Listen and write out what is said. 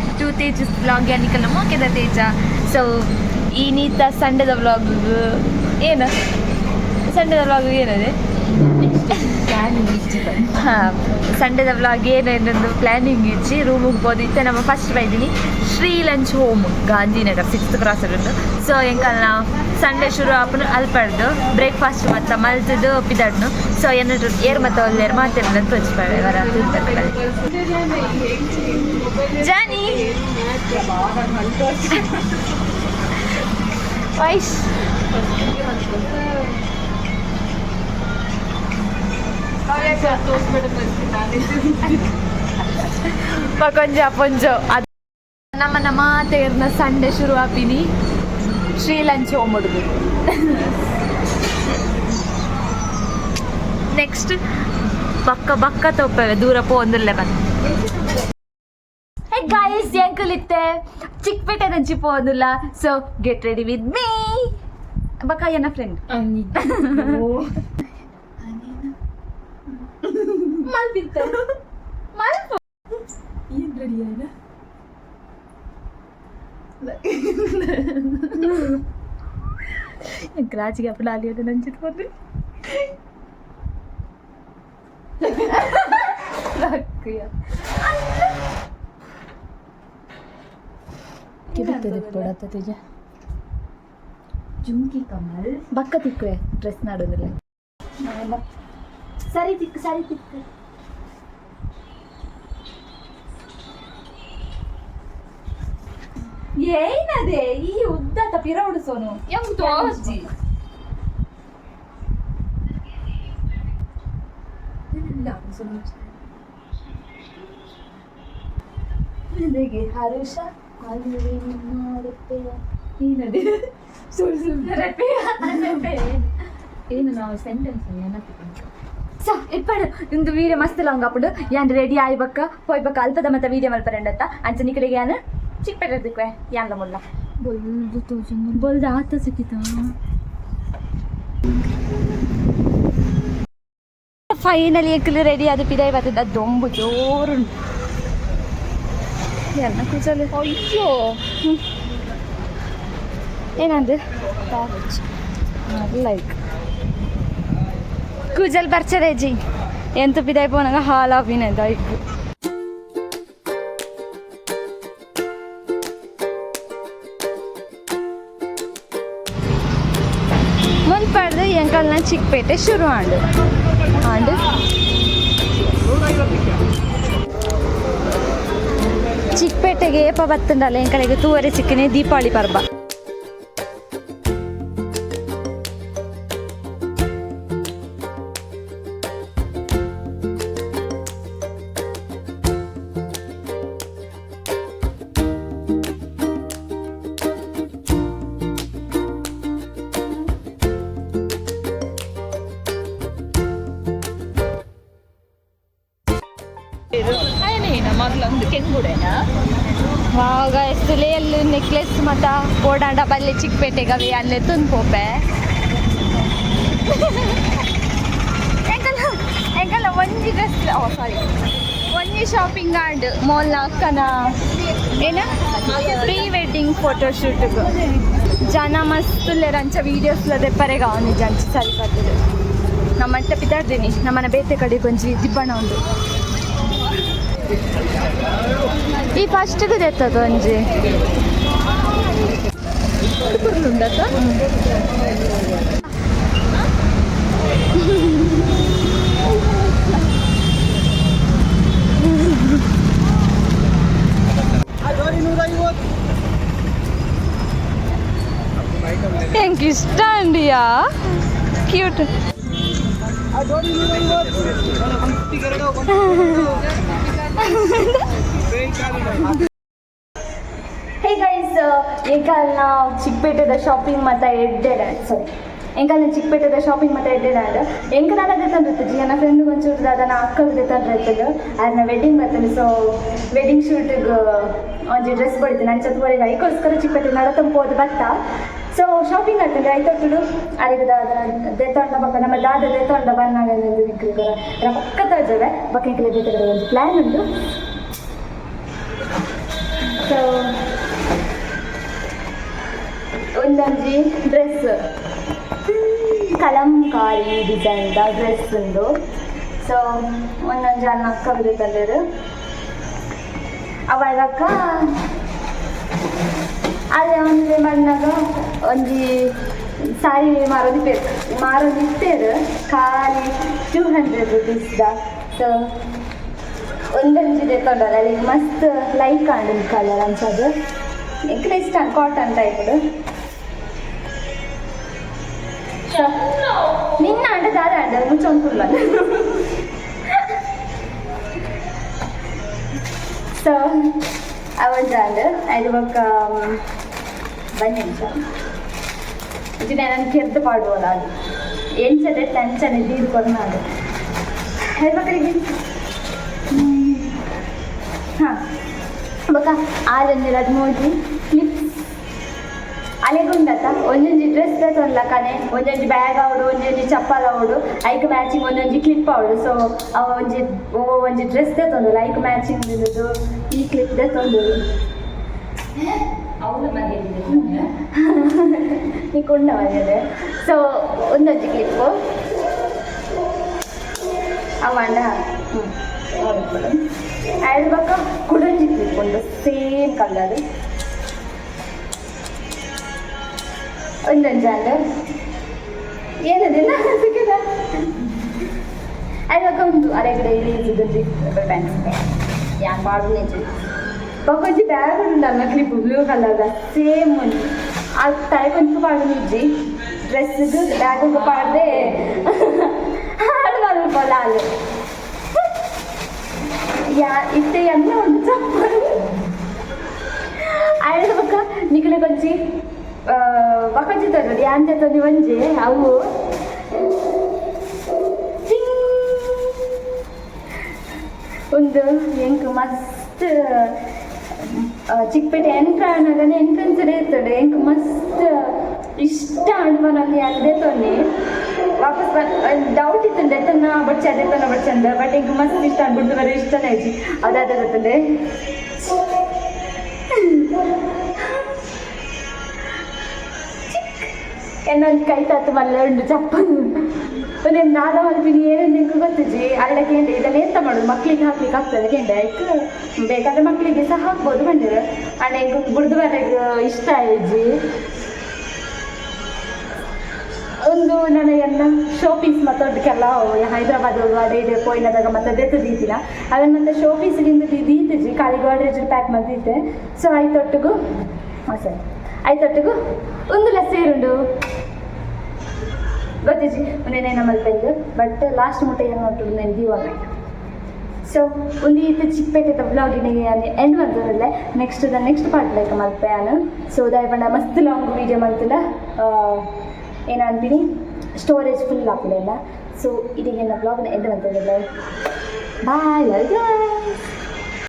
Back to Tejas vlog ಯಾನಿಕಲ್ಲ ಮೋಕೆದ ತೇಜ. So ಈ ನೀತ ಸಂಡೆದ vlog ಏನು ಸಂಡೆದ ವ್ಲಾಗ್ ಏನದೆ ಹಾಂ ಸಂಡೆದ ವ್ಲಾಗ್ ಏನೇನೊಂದು ಪ್ಲ್ಯಾನಿಂಗ್ ಇಚ್ಚಿ ರೂಮಿಗೆ ಹೋದಿತ್ತೆ. ನಮ್ಮ ಫಸ್ಟ್ ಬೈದಿನಿ Shri lunch home Gandhinagar 6th cross ಉಂಟು. ಸೊ ಎಂಕಲ್ನ ಸಂಡೆ ಶುರು ಆಪನು ಅಲ್ಪಡ್ದು ಬ್ರೇಕ್ಫಾಸ್ಟ್ ಮತ್ತು ಮಲ್ತದ್ದು ಪಿದಡ್ನು. ಸೊ ಏನಾದ್ರು ಏರ್ ಮತ್ತು ಒಲ್ಲೇರು ಮಾತಾಡಿದ ತೋರಿಸ್ಬೇಡ ವರ ಜಾನಿ ವೈಶ್ ಪೊಂಜೋ ಅದು ನಮ್ಮನ್ನ ಮಾತೇರ್ನ ಸಂಡೆ ಶುರು ಆಪಿನಿ ಶ್ರೀ ಲಂಚ್ ಹೋಮ್ ಹುಡುಗ. ನೆಕ್ಸ್ಟ್ ಬಕ್ಕ ತೋಪೇವೆ ದೂರ ಪೋಂದಿಲ್ಲ ಬಂದು ಹೇ ಗೈಸ್ ಎಂಕಲಿತ್ತೆ ಚಿಕ್ಕಪೇಟೆ ದಂಚಿ ಪೋಂದಿಲ್ಲ. So get ready with me ಬಕ್ಕ ಏನ ಫ್ರೆಂಡ್ ರಾಜಿಗೆ ಅಪ್ಪ ಅಲ್ಲಿಯೋದು ನಂಚಿಟ್ಕೊಂಡ್ರಿ ಜುಮ್ಕಿ ಕಮಲ್ ಬಕ್ಕ ತಿಕ್ಕುವೆ ಡ್ರೆಸ್ ನಾಡೋದಿಲ್ಲ ಸರಿ ತಿಕ್ಕು ಏನದೆ ಈ ಉದ್ದತ ಪಿರ ಉಡಿಸೋನು ಎಂಟು ಅಜ್ಜಿ ಹರುಷ ಏನದೆ ಏನು ನಾವು ಸೆಂಟೆನ್ಸ್ ಸ ಇಪ್ಪಡು ಇಂದು ವೀಡಿಯೋ ಮಸ್ತ್ ಲಾಂಗ್ ಅಪ್ಪಡು ಯಾನ್ ರೆಡಿ ಆಯ್ಬಕ್ಕ ಹೋಯ್ಬಕ್ಕ ಅಲ್ಪದ ಮತ್ತೆ ವೀಡಿಯೋ ಮಲ್ಪರಂಡತ್ತ ಅಂಚನಿ ಕಡೆಗೆ ಯಾನು ಚಿಕ್ಕಪೇಟೆ ದಿಕ್ವೆ ಯಾನ್ಲ ಮುಲ್ಲ ಬೊಲ್ದು ಆತ ಸಿಕ್ಕಿತ. ಫೈನಲಿ ಎಕ್ಕಲು ರೆಡಿ ಅದು ಪಿದಾಯಿ ಬರ್ತದ ದೊಂಬು ಜೋರುಂಟು ಎಲ್ಲ ಕೂಜಲು ಅಯ್ಯೋ ಏನಂದು ಲೈಕ್ ಕೂಜಲ್ ಬರ್ಚದೆ ಜಿ ಎಂತ ಪಿದಾಯಿ ಪೋನಂಗ ಹಾಲ್ ಆಫಿನದ ಇಕ್ಕು ಮುನ್ಪಡ್ದು ಎಂಕಲ್ನ ಚಿಕ್ಕಪೇಟೆ ಶುರು ಆಂಡು ಚಿಕ್ಕಪೇಟೆಗೆ ಏಪ ಬತ್ತಂಡಲ್ಲ ಎಂಕಲೆಗೆ ತೂವರೆ ಸಿಕ್ಕಿನೇ ದೀಪಾವಳಿ ಪರ್ಬ. ಸುಲೆಯಲ್ಲಿ ನೆಕ್ಲೆಸ್ ಮತ್ತು ಗೋಡಾಂಡ ಬಲ್ಲೆ ಚಿಕ್ಕಪೇಟೆಗವೆ ಅಲ್ಲೇ ತುಂದ್ಕೋಪೆ ಎಂಕಲ್ಲ ಒಂಜಿ ಡ್ರೆಸ್ ಒಂಜಿ ಶಾಪಿಂಗ್ ಆಂಡ್ ಮಾಲ್ನ ಅಕ್ಕನ ಏನ ಪ್ರೀ ವೆಡ್ಡಿಂಗ್ ಫೋಟೋಶೂಟ್ಗೆ ಜನ ಮಸ್ತುಲ್ಲೆ ರಂಚ ವೀಡಿಯೋಸ್ಲ ದೆಪ್ಪರೆಗ ನಿಜ ಅಂಚ ಸರಿ ಬರ್ತದೆ. ನಮ್ಮಂತ ಪಿದಾಡ್ದೀನಿ ನಮ್ಮನ್ನ ಬೇತೆ ಕಡೆ ಕೊಂಚಿ ದಿಬ್ಬಣ ಉಂಟು ಈ ಫಸ್ಟ್ಗೆ ತೆತ್ತದ ಒಂಜಿ ಉಂಡತ ಹೆಂಗೆ ಇಷ್ಟ ಅಂಡಿಯಾ ಕ್ಯೂಟ್ ಹೇ ಗೈಸ್ ಎಂಕಲ್ನ ಚಿಕ್ಕಪೇಟೆದ ಶಾಪಿಂಗ್ ಮತ್ತು ಚಿಕ್ಕಪೇಟೆದ ಶಾಪಿಂಗ್ ಮತ್ತು ಎಡ್ಡೆಡ ಎಂಕನಾಲ ತಂದಿರ್ತದೆ ನನ್ನ ಫ್ರೆಂಡ್ ಒಂಚೂರು ಅದನ್ನ ಅಕ್ಕಗೆ ತಂದಿರ್ತದೆ ಅದನ್ನ ವೆಡ್ಡಿಂಗ್ ಬರ್ತದೆ. ಸೊ ವೆಡ್ಡಿಂಗ್ ಶೂಟಿಗೆ ಒಂಜಿ ಡ್ರೆಸ್ ಬಡಿತೀನಿ ಅಂಚತ್ವರೆಗೆ ಐಕೋಸ್ಕರ ಚಿಕ್ಕಪೇಟೆ ನಡತಂಪೋದು ಬತ್ತ. ಸೊ ಶಾಪಿಂಗ್ ಆಗ್ತದೆ ಐತೊಟ್ಟುಡು ಅರಿಗದ ದೆತ್ತೊಂಡ ಬಕ್ಕ ನಮ್ಮ ದಾದ ದೆತ್ತೊಂಡ ಬನ್ನಾಗ ವಿಕ್ರಿಕರ ಪಕ್ಕ ತಳ್ತೇವೆ ಬಕ್ಕ ಎಂಕಲೆ ಬೇತೆ ಒಂದು ಪ್ಲ್ಯಾನ್ ಉಂಟು ಒಂದೊಂಜಿ ಡ್ರೆಸ್ ಕಲಂಕಾರಿ ಡಿಸೈನ್ದ ಡ್ರೆಸ್ ಉಂಡು. ಸೊ ಒಂದೊಂದು ಜನ ಅಕ್ಕ ತಂದರು ಅವಾಗ ಅದೇ ಒಂದು ಮಣ್ಣಾಗ ಒಂಜಿ ಸಾರಿ ಮಾರೋದಿತ್ತೇರು ಖಾಲಿ 200 rupeesದ. ಸೊ ಒಂದೊಂಜಿದೆ ತೊಂಡಲ್ಲ ಅಲ್ಲಿ ಮಸ್ತ್ ಲೈಕ್ ಆಂಡ್ ಕಲರ್ ಅನ್ಸೋದು ಎಂಕಲ ಇಷ್ಟ ಕಾಟನ್ ಟೈಪ್ಡು. ನಿನ್ನ ಅಂಡ ದಾದ ಅಂಡ ಮುಚ್ಚೊಂದುಲ್ಲ. ಸೊ ಅವಳು ಅದು ಒಕ್ಕ ಬನ್ನಿ ಇದು ನಾನು ಕೆರ್ದು ಪಾಡ್ಬೋದ ಅದು ಎಂಚದೆ ಟೆನ್ಷನ್ ತೀರ್ಕೊಂಡು ನಾನು ಹೆಣ್ಮಕ್ಳಿಗೆ ಹಾಂ ಬೊಕ್ಕ ಆರೆಂಜು ಅದು ನೋಡಿ ಕ್ಲಿಪ್ಸ್ ಅಲೆಗುಂಡತ್ತ ಒಂದೊಂದು ಡ್ರೆಸ್ ತೊಂದ್ಲ ಕನೆ ಒಂದೊಂದು ಬ್ಯಾಗ್ ಅವಡು ಒಂದೊಂದು ಚಪ್ಪಲ್ ಅವಡು ಐಕ್ ಮ್ಯಾಚಿಂಗ್ ಒಂದೊಂದು ಕ್ಲಿಪ್ ಅವಡು. ಸೊ ಅವ ಒಂಜಿ ಡ್ರೆಸ್ ತೊಂದಲ್ಲ ಐಕ್ ಮ್ಯಾಚಿಂಗ್ ಇರೋದು ಈ ಕ್ಲಿಪ್ ತೊಂದರು ನೀ ಕೊಂಡ ಬಂದಿದೆ. ಸೊ ಒಂದೊಂದು ಕ್ಲಿಪ್ಪು ಅವಂಡ ನೋಡ್ಬೋದು ಅದು ಬಕ್ಕ ಕುಡಂಜಿ ಕ್ಲಿಪ್ ಉಂಟು ಸೇಮ್ ಕಲರ್ ಒಂದೊಂದು ಜಾಗ ಏನದಿಲ್ಲ ಸಿಕ್ಕಿದ ಅದು ಬಕ್ಕ ಉಂಟು ಅರೆಗಡೆ ಇಳಿಸಿದ್ದು ಪ್ಯಾಂಟ್ಸ್ ಯಾಕೆ ಮಾಡೋದು ನಿಜ ಬಕ್ಕೊಂಚಿ ಬ್ಯಾಗ್ ಉಂಟಲ್ಲ ಕ್ಲಿಪ್ ಬ್ಲೂ ಕಲರ್ದ ಸೇಮ್ ಉಂಟು ಅದು ತಲೆಗೊಂಚು ಪಾಡು ನಿಜ್ಜಿ ಡ್ರೆಸ್ದು ಬ್ಯಾಗ್ ಪಾಡ್ದೆ ಹಾಡು ಬರಲ್ಲ ಅಲ್ಲಿ ಇಷ್ಟೇ ಎಲ್ಲ ಉಂಟು ಚಪ್ಪಲು ಅಯ್ಯದ ಬಕ್ಕ ನಿಖಲೆ ಕೊಂಚಿ ಬಕಂಚಿ ತಗೊಂಡು ಯಾಂತೆ ತಂದು ಒಂಜೆ ಅವು ಒಂದು ಎಂಕ್ ಮಸ್ತ್ ಚಿಕ್ಕಪೇಟೆ ಎಂಟ್ರೆನ್ಸ್ ಇರ್ತದೆ ಎಂಕ್ ಮಸ್ತ್ ಇಷ್ಟ ಅಣ್ವನಲ್ಲಿ ಅಲ್ಲದೆ ತೊನ್ನಿ ವಾಪಸ್ ಡೌಟ್ ಇತ್ತು ಎತ್ತನ್ನ ಬಡ್ಚಿ ಅದೆತ್ತನ್ನ ಬಡ್ಚಂದ ಬಟ್ ಎಂಕ್ ಮಸ್ತ್ ಇಷ್ಟ ಅನ್ಬಿಡ್ತು ಬರೀ ಇಷ್ಟನೇ ಐತಿ ಅದಾದ ಗೊತ್ತದೆ. എന്നൊരു കൈ തത്ത് മല്ലുണ്ട് ചപ്പന്ന് പിന്നെ നാളെ മൽപ്പിനി ಏನೆಂದು ಗೊತ್ತಿಜ್ಜಿ ಅಲ್ಲಕ್ಕೆ ಇದನ್ನ ಎಂತ ಮಾಡೋದು ಮಕ್ಳಿಗೆ ಹಾಕ್ಲಿಕ್ಕೆ ಆಗ್ತದೆ ಕೆಂಡೆ ಆಯ್ತು ಬೇಕಾದ್ರೆ ಮಕ್ಕಳಿಗೆ ಸಹ ಹಾಕ್ಬೋದು ಬಂದಿರು ಅಣ್ಣ ಹೆಂಗೆ ಗುಡ್ದುವರೆಗೆ ಇಷ್ಟ ಆಯ್ಜಿ ಒಂದು ನನಗೆಲ್ಲ ಶೋ ಪೀಸ್ ಮತ್ತೊಡ್ಕೆಲ್ಲ ಹೈದ್ರಾಬಾದ್ ಅದೇ ಪೋಯಿನದಾಗ ಮತ್ತೆ ದೆತ್ತದೀತಿನ ಅದನ್ನು ಮತ್ತೆ ಶೋ ಪೀಸ್ಗಿಂದ ದೀತಿಜ್ಜಿ ಖಾಲಿ ಗೋಡ್ರೇಜ್ ಪ್ಯಾಕ್ ಮದ್ದಿತ್ತೆ. ಸೊ ಐತೊಟ್ಟಿಗೂ ಸರಿ ಐತೊಟ್ಟಿಗೂ ಒಂದು ಸೇರುಂಡು ಗೊತ್ತಿಜ್ಜಿ ಒಂದೇನೇನ ಮಲ್ಪೆಂದು ಬಟ್ ಲಾಸ್ಟ್ ಮುಟ್ಟ ಏನು ನೋಡ್ತು ನಾನು ದೀವಾಗ. ಸೊ ಒಂದು ಈತ ಚಿಕ್ಕಪೇಟೆದ ಬ್ಲಾಗಿನಿಗೆ ಎಂಡ್ ಮಾಡ್ತದಲ್ಲ ನೆಕ್ಸ್ಟ್ ಪಾರ್ಟ್ ಲೈಕ್ ಮಲ್ಪೆ ನಾನು. ಸೊ ದಯಪಂಡ ಮಸ್ತ್ ಲಾಂಗ್ ವೀಡಿಯೋ ಮಾಡ್ತಿಲ್ಲ ಏನು ಅಂತೀನಿ ಸ್ಟೋರೇಜ್ ಫುಲ್ ಆಗ್ತಿಲ್ಲ. ಸೊ ಇದೀಗೆಲ್ಲ ಬ್ಲಾಗ್ನ ಎಂಡ್ ಮಾಡ್ತಿದ್ದಲ್ಲ ಬಾಯ್ ಲವ್.